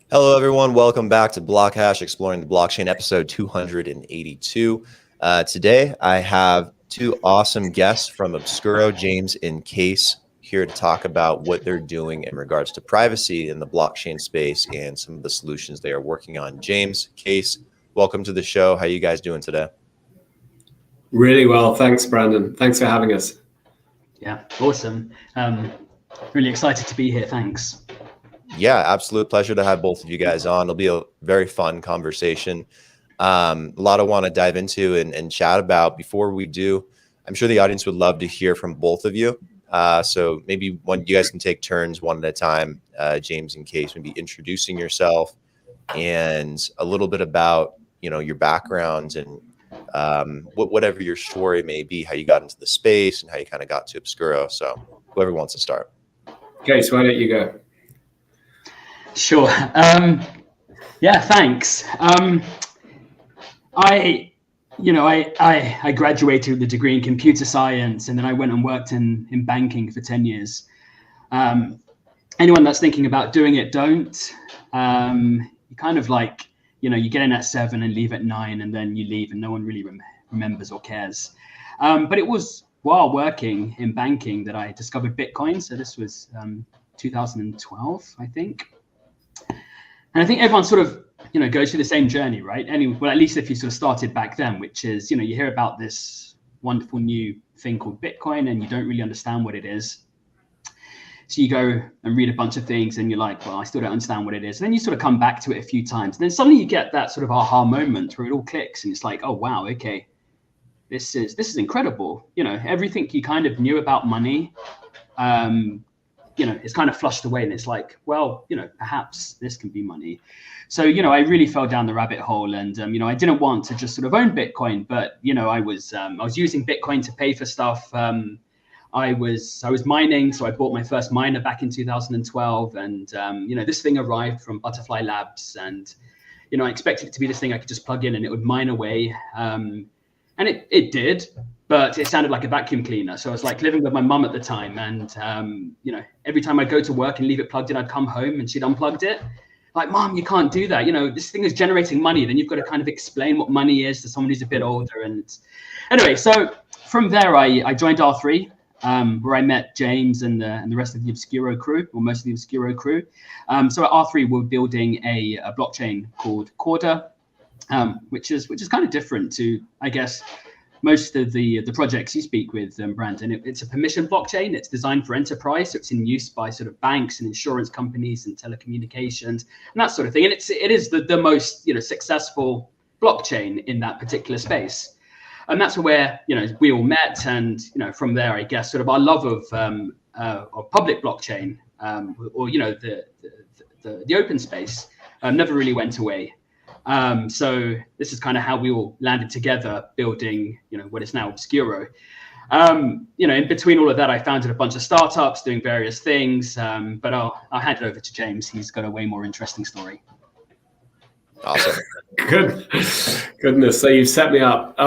Hello, everyone. Welcome back to BlockHash, Exploring the Blockchain, episode 282. Today, I have two awesome guests from Obscuro, James and Cais, here to talk about what they're doing in regards to privacy in the blockchain space and some of the solutions they are working on. James, Cais, welcome to the show. How are you guys doing today? Really well. Thanks, Brandon. Thanks for having us. Yeah, awesome. Really excited to be here. Thanks. Yeah, absolute pleasure to have both of you guys on. It'll be a very fun conversation. A lot I want to dive into and chat about. Before we do, I'm sure the audience would love to hear from both of you. So maybe you guys can take turns one at a time. James and Cais, maybe introducing yourself and a little bit about your backgrounds and whatever your story may be, how you got into the space and how you kind of got to Obscuro. So whoever wants to start. Cais, why don't you go? Sure. Yeah, thanks. I graduated with a degree in computer science, and then I went and worked in banking for 10 years. Anyone that's thinking about doing it, don't. You kind of you get in at 7 and leave at 9, and then you leave and no one really remembers or cares. But it was while working in banking that I discovered Bitcoin. So this was 2012, I think. And I think everyone sort of, goes through the same journey, right? Well, at least if you sort of started back then, which is, you hear about this wonderful new thing called Bitcoin and you don't really understand what it is. So you go and read a bunch of things and you're like, well, I still don't understand what it is. And then you sort of come back to it a few times. And then suddenly you get that sort of aha moment where it all clicks and it's like, oh, wow, okay, this is incredible. Everything you kind of knew about money, it's kind of flushed away and it's like, well, perhaps this can be money. So, I really fell down the rabbit hole and, I didn't want to just sort of own Bitcoin, but, I was using Bitcoin to pay for stuff. I was mining. So I bought my first miner back in 2012 and, this thing arrived from Butterfly Labs and, I expected it to be this thing I could just plug in and it would mine away. And it did. But it sounded like a vacuum cleaner. So I was like living with my mum at the time. And, every time I'd go to work and leave it plugged in, I'd come home and she'd unplugged it. Like, Mom, you can't do that. This thing is generating money. Then you've got to kind of explain what money is to someone who's a bit older. And anyway, so from there, I joined R3, where I met James and the rest of the Obscuro crew, or most of the Obscuro crew. So at R3, we're building a blockchain called Corda, which is kind of different to, I guess, most of the projects you speak with, Brandon. It's a permission blockchain. It's designed for enterprise, so it's in use by sort of banks and insurance companies and telecommunications and that sort of thing. And it is the most successful blockchain in that particular space. And that's where we all met, and from there, I guess, sort of our love of public blockchain or the open space never really went away. So this is kind of how we all landed together building, what is now Obscuro. In between all of that, I founded a bunch of startups doing various things, but I'll hand it over to James. He's got a way more interesting story. Awesome. Goodness. So you've set me up.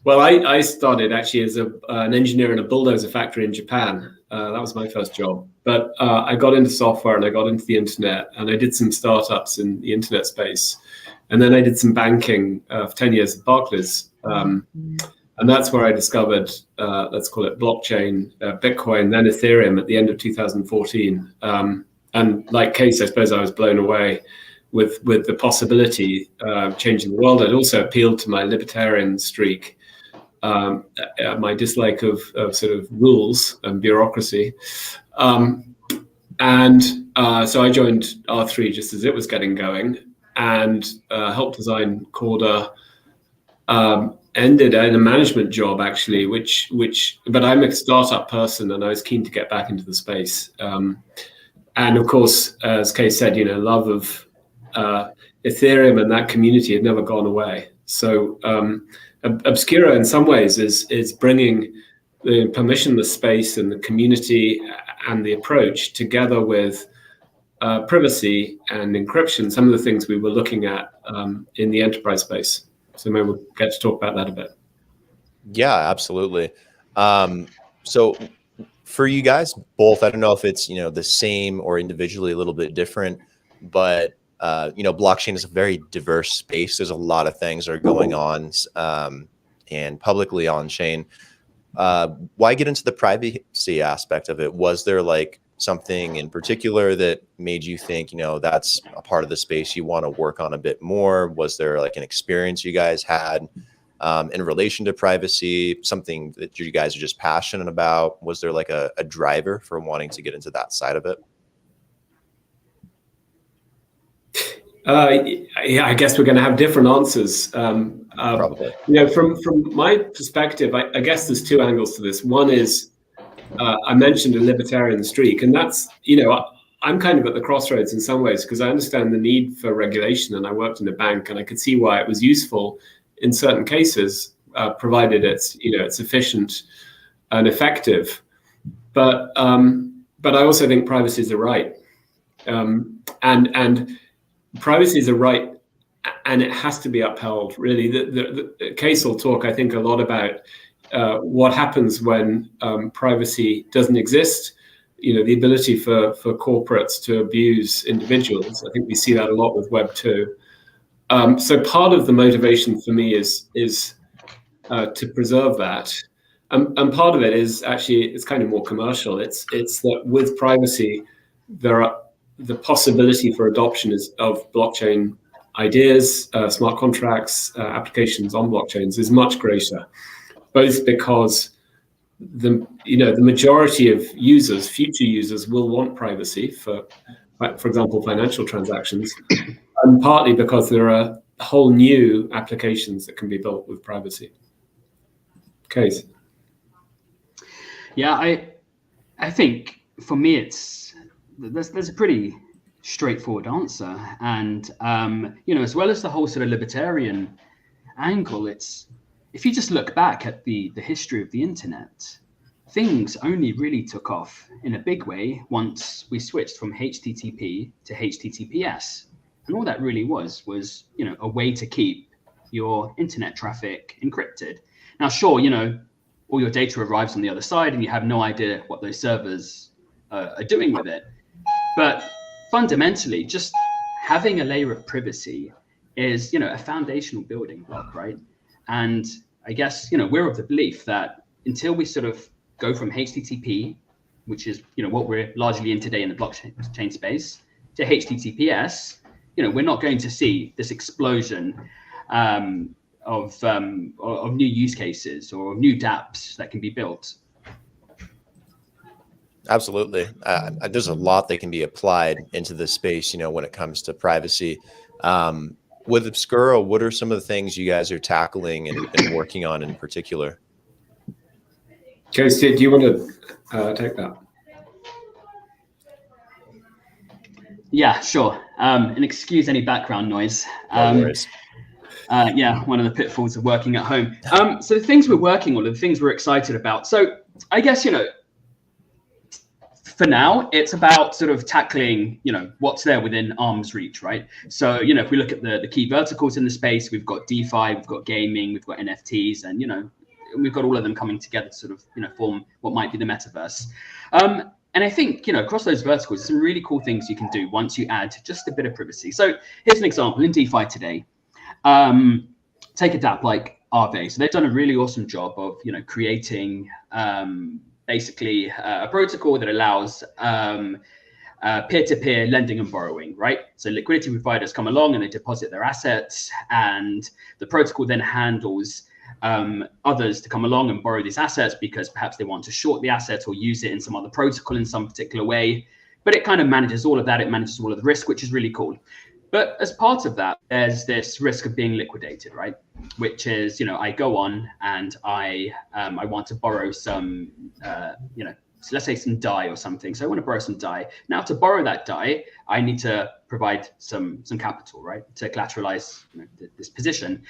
Well, I started actually as an engineer in a bulldozer factory in Japan. That was my first job. But I got into software and I got into the internet and I did some startups in the internet space. And then I did some banking for 10 years at Barclays. And that's where I discovered, let's call it blockchain, Bitcoin, then Ethereum at the end of 2014. And like Cais, I suppose I was blown away with the possibility of changing the world. It also appealed to my libertarian streak, my dislike of sort of rules and bureaucracy. So I joined R3 just as it was getting going and helped design Corda. Ended in a management job actually, but I'm a startup person and I was keen to get back into the space. And of course, as Cais said, love of Ethereum and that community had never gone away. So Obscuro in some ways is bringing the permissionless space and the community and the approach together with privacy and encryption, some of the things we were looking at in the enterprise space. So maybe we'll get to talk about that a bit. Yeah, absolutely. So for you guys both, I don't know if it's, the same or individually a little bit different. but blockchain is a very diverse space. There's a lot of things that are going on and publicly on chain. Why get into the privacy aspect of it? Was there like something in particular that made you think, that's a part of the space you want to work on a bit more? Was there like an experience you guys had in relation to privacy, something that you guys are just passionate about? Was there like a driver for wanting to get into that side of it? Yeah, I guess we're going to have different answers. Probably. From my perspective, I guess there's two angles to this. One is, I mentioned a libertarian streak, and that's, I'm kind of at the crossroads in some ways, because I understand the need for regulation, and I worked in a bank, and I could see why it was useful in certain cases, provided it's efficient and effective. But I also think privacy is a right, and privacy is a right, and it has to be upheld. Really, the Cais will talk, I think, a lot about what happens when privacy doesn't exist. The ability for corporates to abuse individuals. I think we see that a lot with Web 2. So part of the motivation for me is to preserve that, and part of it is actually it's kind of more commercial. It's that with privacy, the possibility for adoption of blockchain ideas, smart contracts, applications on blockchains is much greater, both because the majority of users, future users, will want privacy for example, financial transactions, and partly because there are whole new applications that can be built with privacy. Cais. Yeah, I think for me there's a pretty straightforward answer, and as well as the whole sort of libertarian angle, it's, if you just look back at the history of the internet, things only really took off in a big way once we switched from HTTP to HTTPS, and all that really was a way to keep your internet traffic encrypted. Now, sure, all your data arrives on the other side, and you have no idea what those servers are doing with it. But fundamentally, just having a layer of privacy is, a foundational building block, right? And I guess, we're of the belief that until we sort of go from HTTP, which is, what we're largely in today in the blockchain space, to HTTPS, we're not going to see this explosion of new use cases or new Dapps that can be built. Absolutely. There's a lot that can be applied into this space, when it comes to privacy. With Obscuro, what are some of the things you guys are tackling and working on in particular? Cais, do you want to take that? Yeah, sure. And excuse any background noise. No worries. Yeah, one of the pitfalls of working at home. So the things we're working on, the things we're excited about. So I guess, for now, it's about sort of tackling, what's there within arm's reach, right? So, if we look at the key verticals in the space, we've got DeFi, we've got gaming, we've got NFTs, and, we've got all of them coming together to sort of, form what might be the metaverse. And I think, across those verticals, some really cool things you can do once you add just a bit of privacy. So here's an example in DeFi today. Take a Dapp like Aave. So they've done a really awesome job of, creating basically a protocol that allows peer-to-peer lending and borrowing, right? So liquidity providers come along and they deposit their assets, and the protocol then handles others to come along and borrow these assets because perhaps they want to short the asset or use it in some other protocol in some particular way. But it kind of manages all of that. It manages all of the risk, which is really cool. But as part of that, there's this risk of being liquidated, right? Which is, I go on and I want to borrow some, so let's say some DAI or something. So I want to borrow some DAI. Now, to borrow that DAI, I need to provide some capital, right, to collateralize this position.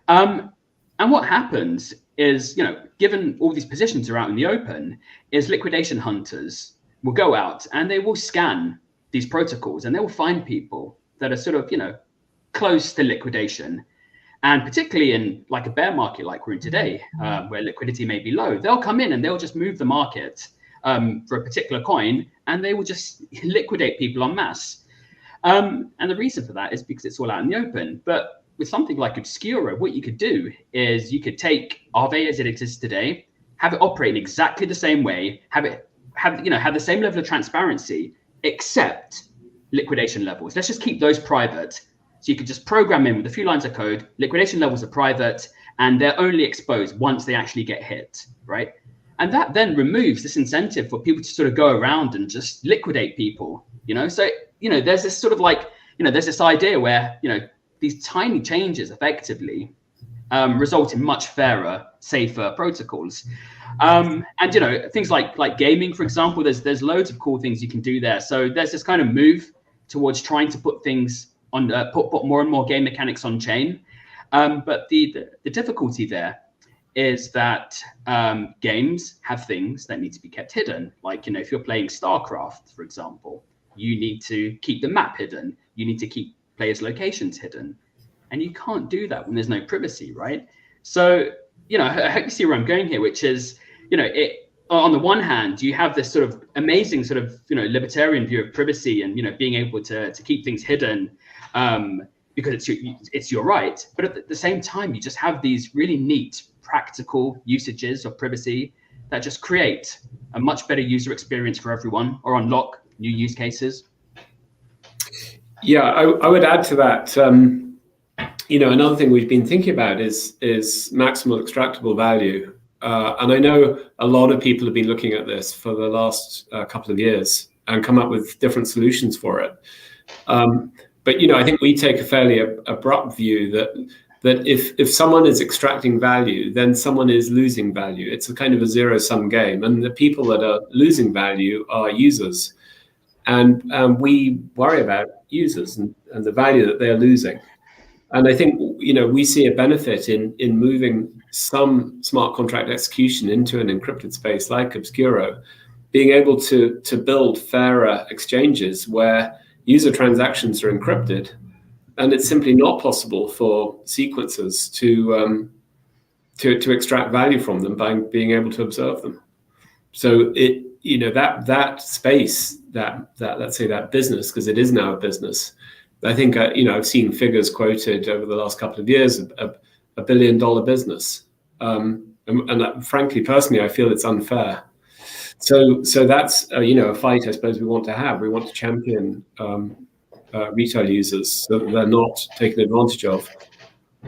And what happens is, given all these positions are out in the open, is liquidation hunters will go out and they will scan these protocols and they will find people that are sort of, close to liquidation. And particularly in like a bear market like we're in today, where liquidity may be low, they'll come in and they'll just move the market for a particular coin, and they will just liquidate people en masse. And the reason for that is because it's all out in the open. But with something like Obscuro, what you could do is you could take Aave as it exists today, have it operate in exactly the same way, have the same level of transparency, except liquidation levels. Let's just keep those private. So you could just program in with a few lines of code, liquidation levels are private, and they're only exposed once they actually get hit, right? And that then removes this incentive for people to sort of go around and just liquidate people, So, there's this sort of there's this idea where, these tiny changes effectively result in much fairer, safer protocols. And things like gaming, for example, there's loads of cool things you can do there. So there's this kind of move towards trying to put things on, put more and more game mechanics on chain. But the difficulty there is that games have things that need to be kept hidden. Like, if you're playing StarCraft, for example, you need to keep the map hidden. You need to keep players' locations hidden. And you can't do that when there's no privacy, right? So, I hope you see where I'm going here, which is, on the one hand, you have this sort of amazing sort of, libertarian view of privacy and, being able to keep things hidden because it's your right. But at the same time, you just have these really neat, practical usages of privacy that just create a much better user experience for everyone or unlock new use cases. Yeah, I would add to that. Another thing we've been thinking about is maximal extractable value. And I know a lot of people have been looking at this for the last couple of years and come up with different solutions for it. But I think we take a fairly abrupt view that if someone is extracting value, then someone is losing value. It's a kind of a zero-sum game, and the people that are losing value are users. And we worry about users and the value that they're losing. And I think, we see a benefit in moving some smart contract execution into an encrypted space like Obscuro, being able to build fairer exchanges where user transactions are encrypted, and it's simply not possible for sequencers to extract value from them by being able to observe them. So that space, that let's say that business, because it is now a business. I think I've seen figures quoted over the last couple of years, $1 billion business, and frankly, personally, I feel it's unfair. So that's a fight I suppose we want to have. We want to champion retail users so that they're not taken advantage of.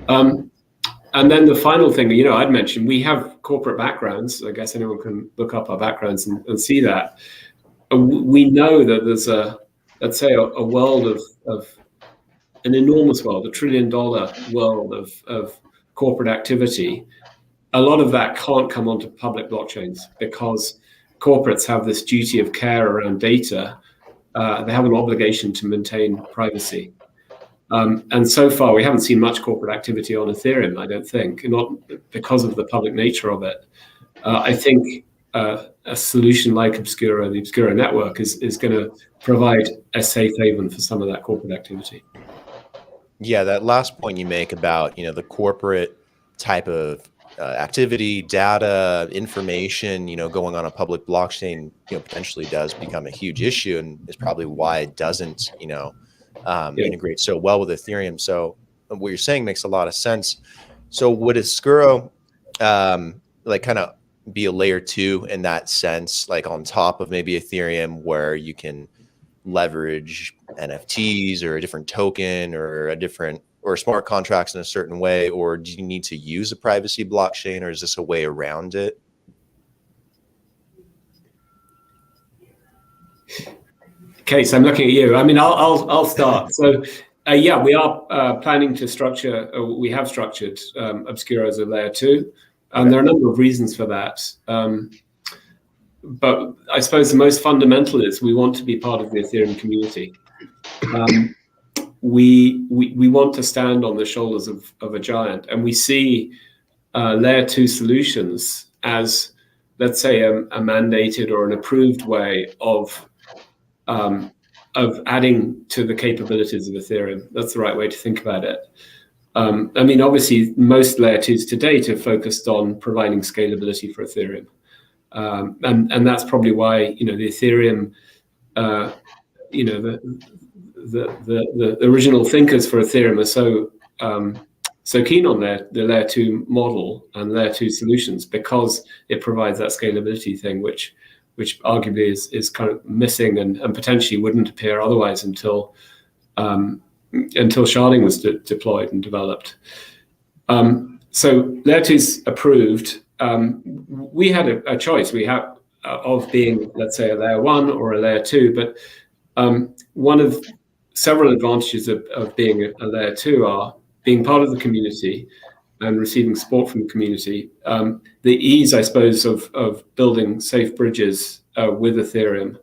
And then the final thing, I'd mentioned, we have corporate backgrounds. I guess anyone can look up our backgrounds and see that. We know that there's let's say a world of an enormous world, $1 trillion world of corporate activity. A lot of that can't come onto public blockchains because corporates have this duty of care around data. They have an obligation to maintain privacy. And so far, we haven't seen much corporate activity on Ethereum, I don't think, not because of the public nature of it. I think a solution like Obscuro, the Obscuro network, is going to provide a safe haven for some of that corporate activity. Yeah, that last point you make about, the corporate type of activity, data, information, going on a public blockchain, potentially does become a huge issue, and is probably why it doesn't, integrate so well with Ethereum. So what you're saying makes a lot of sense. So would Obscuro kind of be a layer 2 in that sense, like on top of maybe Ethereum, where you can leverage NFTs or a different token or smart contracts in a certain way? Or do you need to use a privacy blockchain, or is this a way around it? Okay, so I'm looking at you. I mean, I'll start. So we are planning to structure. We have structured Obscuro as a layer 2, and there are a number of reasons for that. But I suppose the most fundamental is we want to be part of the Ethereum community. We want to stand on the shoulders of a giant, and we see layer 2 solutions as, let's say, a mandated or an approved way of adding to the capabilities of Ethereum. That's the right way to think about it. I mean, obviously, most layer 2s to date have focused on providing scalability for Ethereum. And that's probably why, the Ethereum, the original thinkers for Ethereum are so keen on the layer 2 model and layer 2 solutions, because it provides that scalability thing, which arguably is kind of missing and potentially wouldn't appear otherwise until sharding was deployed and developed. So layer 2's approved. We had a choice. We have of being, let's say, a layer 1 or a layer 2, but one of several advantages of being a layer 2 are being part of the community and receiving support from the community. The ease, I suppose, of building safe bridges with Ethereum.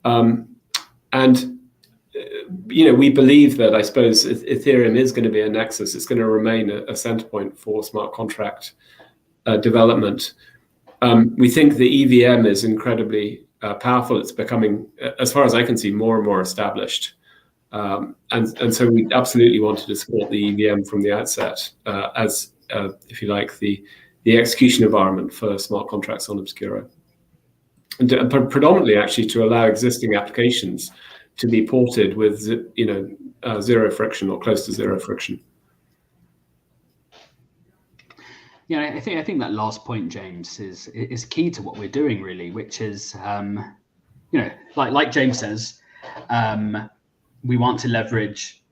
And we believe that, I suppose, Ethereum is going to be a nexus. It's going to remain a center point for smart contract development. We think the EVM is incredibly powerful. It's becoming, as far as I can see, more and more established. And so we absolutely wanted to support the EVM from the outset as, if you like, the execution environment for smart contracts on Obscuro. And predominantly, actually, to allow existing applications to be ported with, zero friction or close to zero friction. Yeah, I think that last point, James, is key to what we're doing, really, which is, like James says, we want to leverage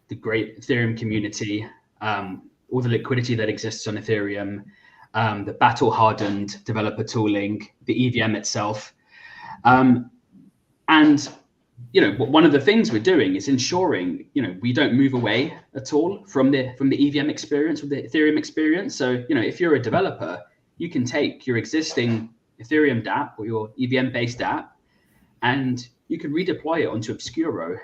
the great Ethereum community, all the liquidity that exists on Ethereum, the battle-hardened developer tooling, the EVM itself. And, one of the things we're doing is ensuring, we don't move away at all from the EVM experience or the Ethereum experience. So, if you're a developer, you can take your existing Ethereum dApp or your EVM-based dApp, and you can redeploy it onto Obscuro.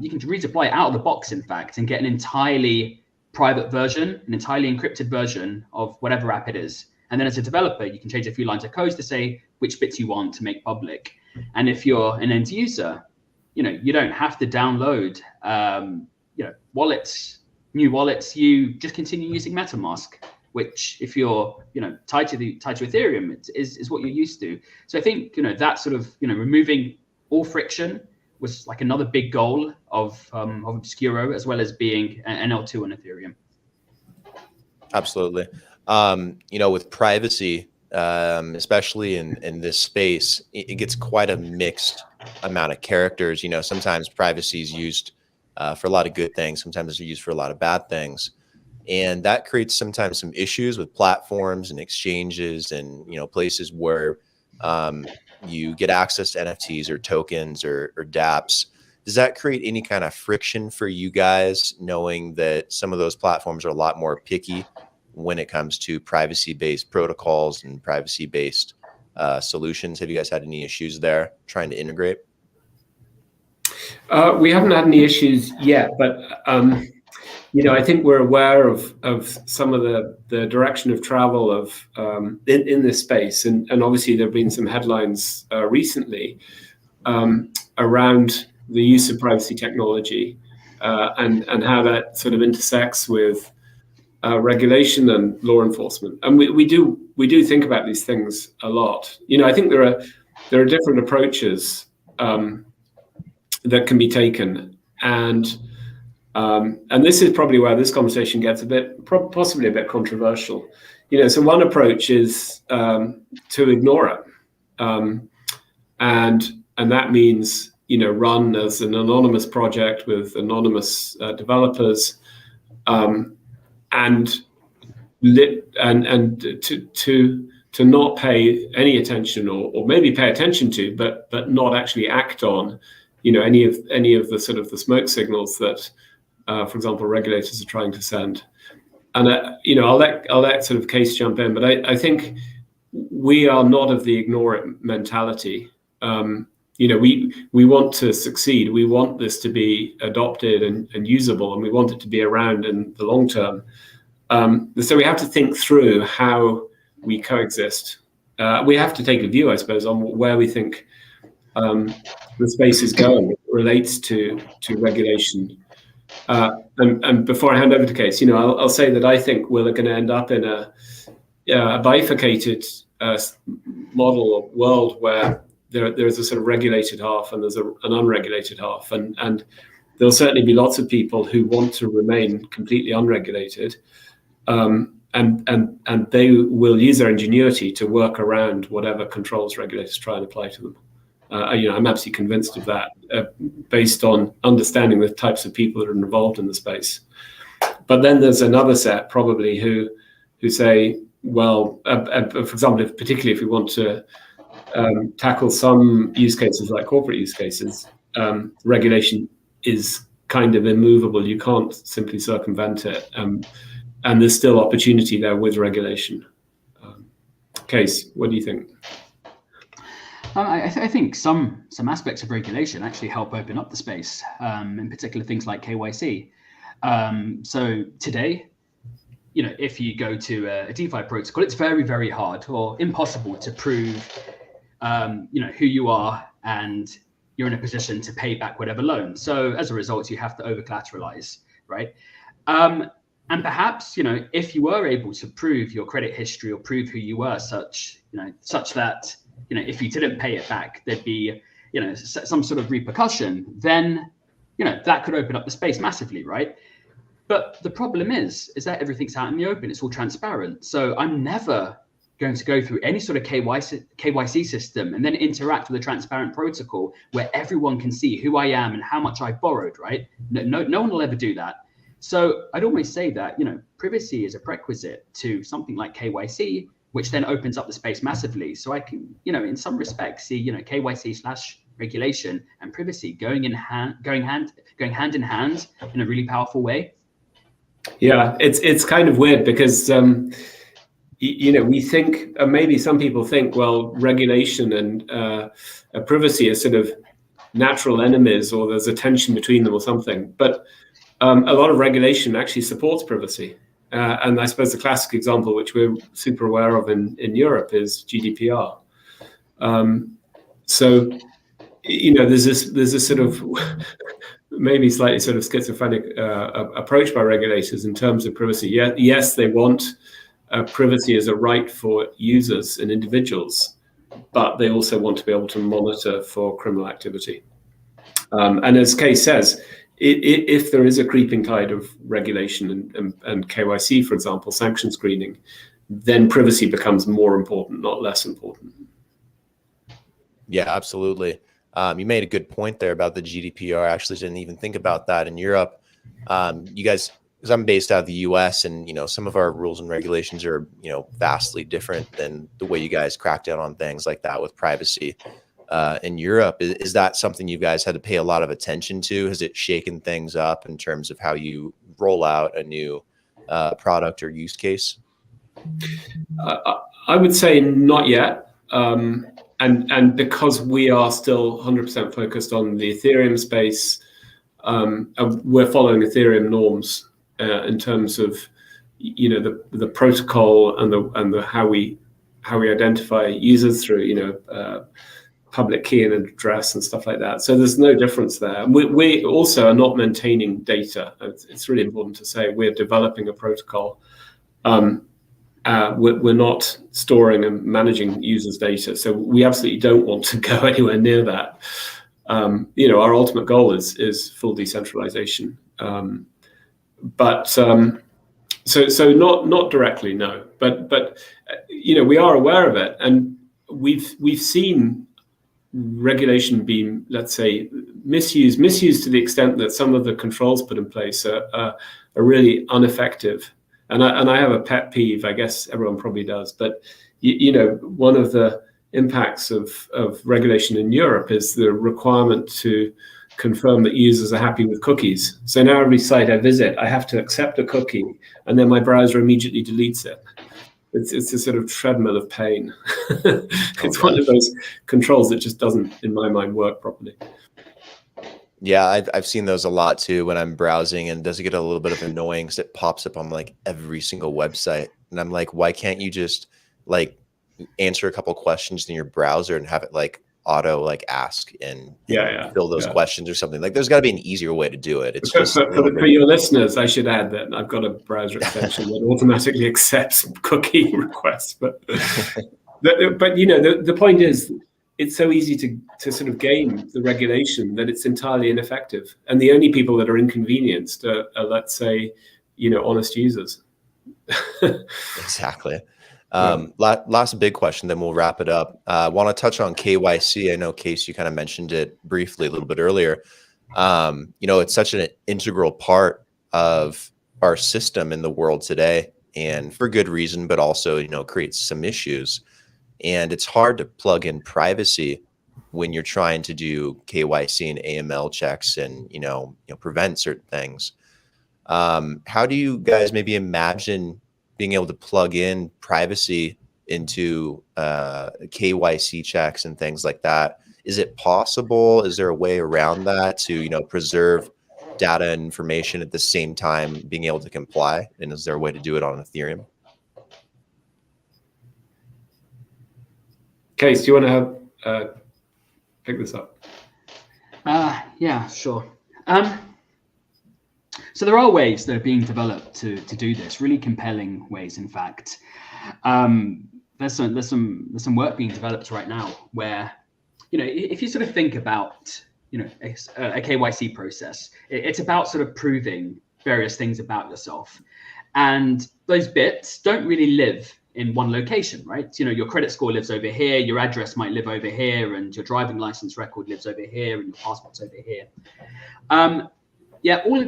You can redeploy it out of the box, in fact, and get an entirely private version, an entirely encrypted version of whatever app it is. And then as a developer, you can change a few lines of code to say which bits you want to make public. And if you're an end user, you don't have to download, wallets, new wallets. You just continue using MetaMask, which, if you're, tied to Ethereum, is what you're used to. So I think, that sort of, removing all friction was like another big goal of Obscuro, as well as being an L2 on Ethereum. Absolutely. With privacy, especially in this space, it gets quite a mixed amount of characters. Sometimes privacy is used for a lot of good things. Sometimes it's used for a lot of bad things. And that creates sometimes some issues with platforms and exchanges and, places where you get access to NFTs or tokens or Dapps. Does that create any kind of friction for you guys, knowing that some of those platforms are a lot more picky when it comes to privacy-based protocols and privacy-based solutions? Have you guys had any issues there trying to integrate? We haven't had any issues yet, but I think we're aware of some of the direction of travel of in this space, and obviously there have been some headlines recently around the use of privacy technology and how that sort of intersects with regulation and law enforcement. And we do think about these things a lot. I think there are different approaches that can be taken, and this is probably where this conversation gets possibly a bit controversial. So one approach is to ignore it, and that means run as an anonymous project with anonymous developers, and to not pay any attention, or maybe pay attention to, but not actually act on, any of the sort of the smoke signals that, for example, regulators are trying to send. And I'll let sort of Cais jump in, but I think we are not of the ignore it mentality. We want to succeed. We want this to be adopted and usable, and we want it to be around in the long term. So we have to think through how we coexist. We have to take a view, I suppose, on where we think the space is going. It relates to regulation. And before I hand over to Cais, I'll say that I think we're going to end up in a bifurcated model or world where there's a sort of regulated half and there's an unregulated half, and there'll certainly be lots of people who want to remain completely unregulated, and they will use their ingenuity to work around whatever controls regulators try and apply to them. I'm absolutely convinced of that, based on understanding the types of people that are involved in the space. But then there's another set probably who say, well, for example, particularly if we want to tackle some use cases like corporate use cases, regulation is kind of immovable. You can't simply circumvent it, and there's still opportunity there with regulation. Cais, what do you think? I think some aspects of regulation actually help open up the space, in particular things like KYC. So today, if you go to a DeFi protocol, it's very, very hard or impossible to prove, who you are and you're in a position to pay back whatever loan. So as a result, you have to over collateralize, right? And perhaps, if you were able to prove your credit history or prove who you were such that, if you didn't pay it back, there'd be, some sort of repercussion, then, that could open up the space massively, right? But the problem is that everything's out in the open. It's all transparent. So I'm never going to go through any sort of KYC system and then interact with a transparent protocol where everyone can see who I am and how much I borrowed, right? No one will ever do that. So I'd always say that, privacy is a prerequisite to something like KYC, which then opens up the space massively. So I can, in some respects, see, KYC/regulation and privacy going hand in hand in a really powerful way. Yeah, it's kind of weird because we think, maybe some people think, well, regulation and privacy are sort of natural enemies, or there's a tension between them or something. But a lot of regulation actually supports privacy. And I suppose the classic example, which we're super aware of in Europe, is GDPR. So, there's this sort of maybe slightly sort of schizophrenic approach by regulators in terms of privacy. Yes, they want privacy as a right for users and individuals, but they also want to be able to monitor for criminal activity. And as Cais says, if there is a creeping tide of regulation and KYC, for example, sanction screening, then privacy becomes more important, not less important. Yeah, absolutely. You made a good point there about the GDPR. I actually didn't even think about that in Europe. You guys, because I'm based out of the US, and some of our rules and regulations are vastly different than the way you guys crack down on things like that with privacy. In Europe, is that something you guys had to pay a lot of attention to? Has it shaken things up in terms of how you roll out a new product or use case? I would say not yet. And because we are still 100% focused on the Ethereum space, we're following Ethereum norms in terms of the protocol and the how we identify users through public key and address and stuff like that. So there's no difference there. We also are not maintaining data. It's really important to say we're developing a protocol. We're not storing and managing users' data. So we absolutely don't want to go anywhere near that. Our ultimate goal is full decentralization. But so not directly, no. But we are aware of it, and we've seen regulation being, let's say, misused to the extent that some of the controls put in place are really ineffective. And I have a pet peeve, I guess everyone probably does, but one of the impacts of regulation in Europe is the requirement to confirm that users are happy with cookies. So now every site I visit, I have to accept a cookie, and then my browser immediately deletes it. It's a sort of treadmill of pain. It's one of those controls that just doesn't, in my mind, work properly. Yeah, I've seen those a lot too when I'm browsing, and does it get a little bit of annoying because it pops up on like every single website, and I'm like, why can't you just like answer a couple questions in your browser and have it like auto like ask and fill those questions or something? Like, there's got to be an easier way to do it. It's just for your listeners, I should add that I've got a browser extension that automatically accepts cookie requests. But the point is, it's so easy to sort of game the regulation that it's entirely ineffective. And the only people that are inconvenienced are let's say, honest users. Exactly. Last big question, then we'll wrap it up. I want to touch on KYC. I know, Cais, you kind of mentioned it briefly a little bit earlier. It's such an integral part of our system in the world today, and for good reason, but also, creates some issues. And it's hard to plug in privacy when you're trying to do KYC and AML checks and, prevent certain things. How do you guys maybe imagine being able to plug in privacy into KYC checks and things like that? Is it possible? Is there a way around that to, preserve data and information at the same time being able to comply? And is there a way to do it on Ethereum? Cais, do you want to pick this up? Yeah, sure. So there are ways that are being developed to do this, really compelling ways, in fact. There's some work being developed right now where, if you sort of think about, a KYC process, it's about sort of proving various things about yourself. And those bits don't really live in one location, right? Your credit score lives over here, your address might live over here, and your driving license record lives over here, and your passport's over here. All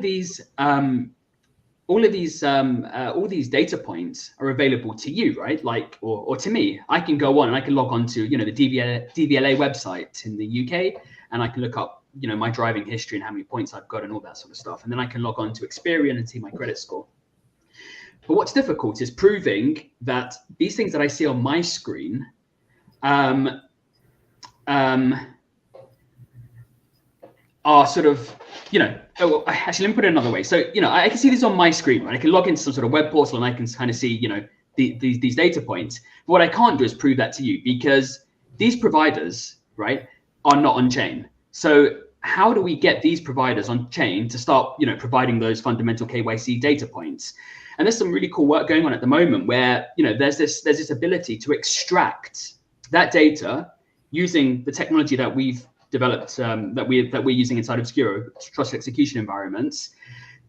these data points are available to you, right? Like, or to me. I can go on and I can log on to, the DVLA website in the UK, and I can look up, my driving history and how many points I've got and all that sort of stuff. And then I can log on to Experian and see my credit score. But what's difficult is proving that these things that I see on my screen are sort of, actually, let me put it another way. So, I can see this on my screen, right? I can log into some sort of web portal and I can kind of see, these data points. But what I can't do is prove that to you, because these providers, right, are not on chain. So how do we get these providers on chain to start, providing those fundamental KYC data points? And there's some really cool work going on at the moment where, there's this ability to extract that data using the technology that we've developed, that we're using inside Obscuro, trust execution environments,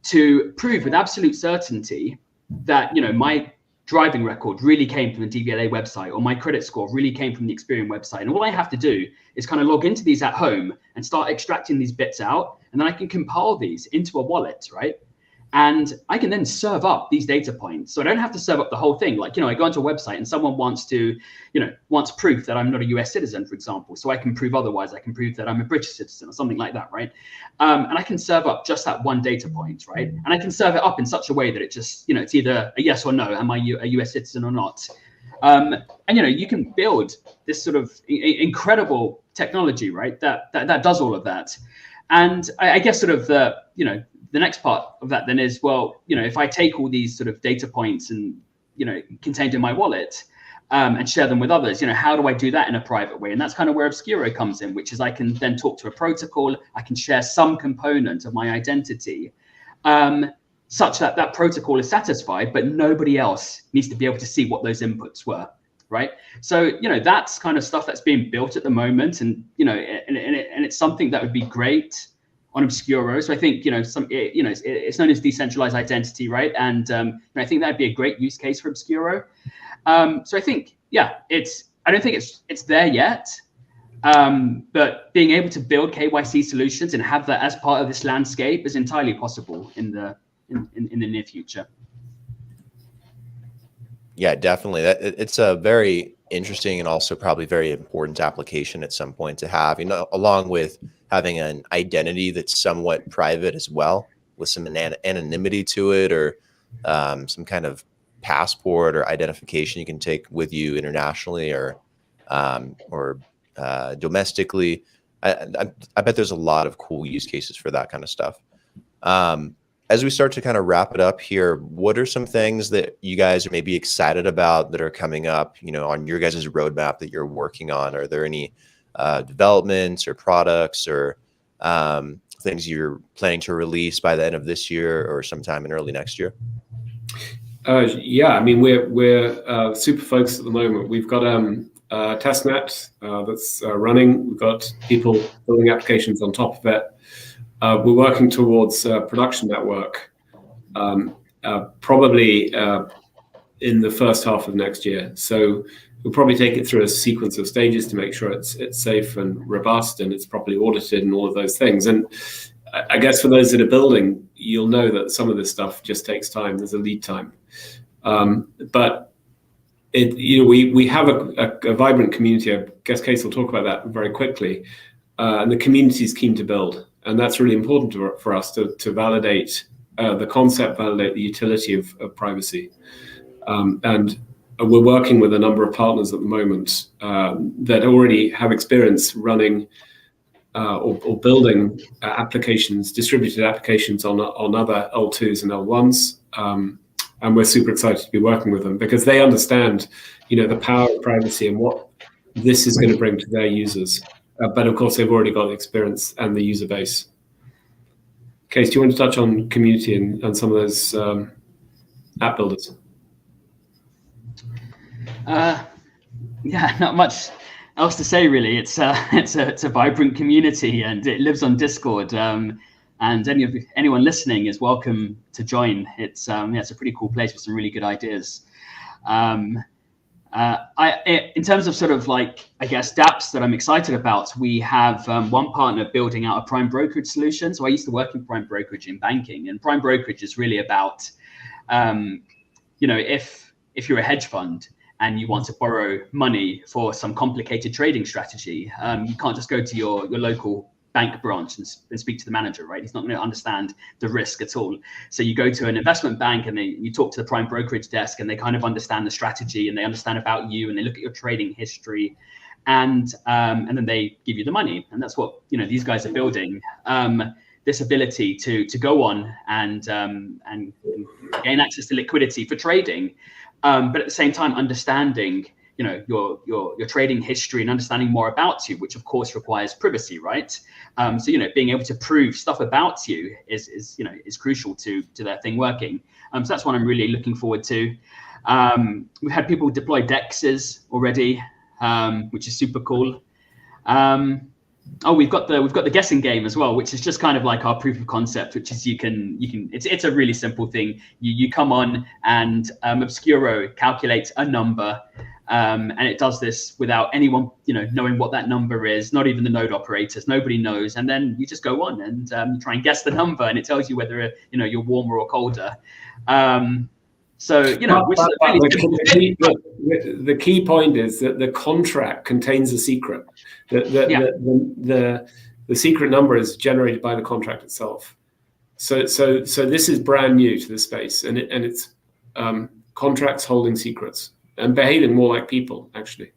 to prove with absolute certainty that, my driving record really came from the DVLA website, or my credit score really came from the Experian website. And all I have to do is kind of log into these at home and start extracting these bits out, and then I can compile these into a wallet, right? And I can then serve up these data points. So I don't have to serve up the whole thing. Like, I go onto a website and someone wants proof that I'm not a US citizen, for example. So I can prove otherwise. I can prove that I'm a British citizen or something like that, right? And I can serve up just that one data point, right? And I can serve it up in such a way that it just, it's either a yes or no. Am I a US citizen or not? And, you can build this sort of incredible technology, right? That does all of that. And I guess sort of the next part of that then is, well, if I take all these sort of data points and, contained in my wallet and share them with others, how do I do that in a private way? And that's kind of where Obscuro comes in, which is I can then talk to a protocol. I can share some component of my identity such that that protocol is satisfied, but nobody else needs to be able to see what those inputs were, right? So, that's kind of stuff that's being built at the moment. And, and it's something that would be great on Obscuro. So I think, it's known as decentralized identity, right? And I think that'd be a great use case for Obscuro. So I think, I don't think it's there yet. But being able to build KYC solutions and have that as part of this landscape is entirely possible in the near future. Yeah, definitely. It's a very interesting and also probably very important application at some point to have, along with having an identity that's somewhat private as well, with some anonymity to it, or some kind of passport or identification you can take with you internationally or domestically. I bet there's a lot of cool use cases for that kind of stuff. As we start to kind of wrap it up here, what are some things that you guys are maybe excited about that are coming up, on your guys' roadmap that you're working on? Are there any developments or products or things you're planning to release by the end of this year or sometime in early next year? Yeah, I mean, we're super focused at the moment. We've got testnet that's running. We've got people building applications on top of it. We're working towards production network, probably in the first half of next year. So we'll probably take it through a sequence of stages to make sure it's safe and robust and it's properly audited and all of those things. And I guess for those that are building, you'll know that some of this stuff just takes time. There's a lead time. But we have a vibrant community. I guess Cais will talk about that very quickly. And the community is keen to build. And that's really important for us to validate the concept, validate the utility of privacy. And we're working with a number of partners at the moment that already have experience running or building applications, distributed applications on other L2s and L1s. And we're super excited to be working with them because they understand, the power of privacy and what this is going to bring to their users. But of course, they've already got the experience and the user base. Cais, do you want to touch on community and some of those app builders? Yeah, not much else to say really. It's a vibrant community and it lives on Discord. And anyone listening is welcome to join. It's a pretty cool place with some really good ideas. In terms of sort of like, I guess, Dapps that I'm excited about, we have one partner building out a prime brokerage solution. So I used to work in prime brokerage in banking, and prime brokerage is really about, if you're a hedge fund and you want to borrow money for some complicated trading strategy, you can't just go to your local bank branch and speak to the manager, right? He's not going to understand the risk at all. So you go to an investment bank and you talk to the prime brokerage desk and they kind of understand the strategy and they understand about you and they look at your trading history and then they give you the money. And that's what, these guys are building. This ability to go on and gain access to liquidity for trading, but at the same time understanding your trading history and understanding more about you, which of course requires privacy, right? So being able to prove stuff about you is crucial to their thing working. So that's what I'm really looking forward to. We've had people deploy DEXs already, which is super cool. We've got the guessing game as well, which is just kind of like our proof of concept, which is it's a really simple thing. You come on and Obscuro calculates a number, and it does this without anyone knowing what that number is, not even the node operators, nobody knows, and then you just go on and try and guess the number, and it tells you whether you're warmer or colder. So which is the key point is that the contract contains a secret. The secret number is generated by the contract itself. So this is brand new to the space, and it's contracts holding secrets and behaving more like people, actually.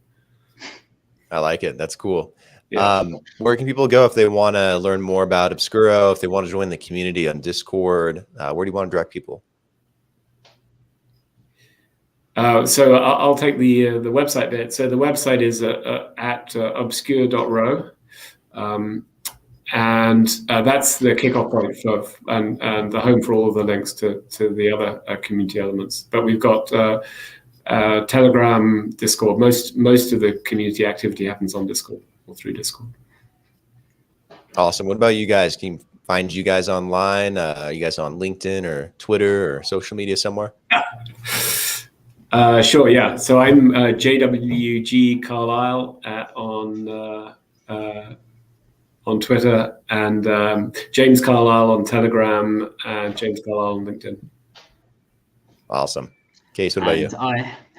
I like it. That's cool. Yeah. Where can people go if they want to learn more about Obscuro, if they want to join the community on Discord? Where do you want to direct people? So I'll take the website bit. So the website is at obscure.ro, and that's the kickoff point and the home for all of the links to the other community elements. But we've got Telegram, Discord. Most of the community activity happens on Discord or through Discord. Awesome. What about you guys? Can you find you guys online? You guys on LinkedIn or Twitter or social media somewhere? Sure, yeah. So I'm JWG Carlisle on Twitter, and James Carlisle on Telegram, and James Carlisle on LinkedIn. Awesome. Cais, what about you?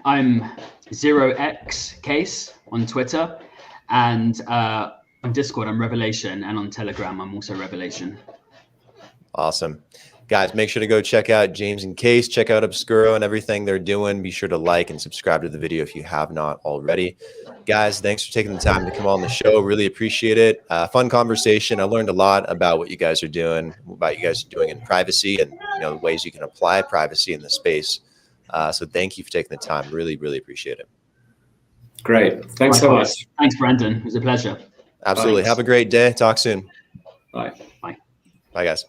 I'm 0x Cais on Twitter, and on Discord I'm Revelation, and on Telegram I'm also Revelation. Awesome. Guys, make sure to go check out James and Cais, check out Obscuro and everything they're doing. Be sure to like and subscribe to the video if you have not already. Guys, thanks for taking the time to come on the show. Really appreciate it. Fun conversation. I learned a lot about what you guys are doing, about you guys are doing in privacy and the ways you can apply privacy in the space. So thank you for taking the time. Really, really appreciate it. Great. Thanks so much. Thanks, Brandon. It was a pleasure. Absolutely. Thanks. Have a great day. Talk soon. Bye. Bye. Bye, guys.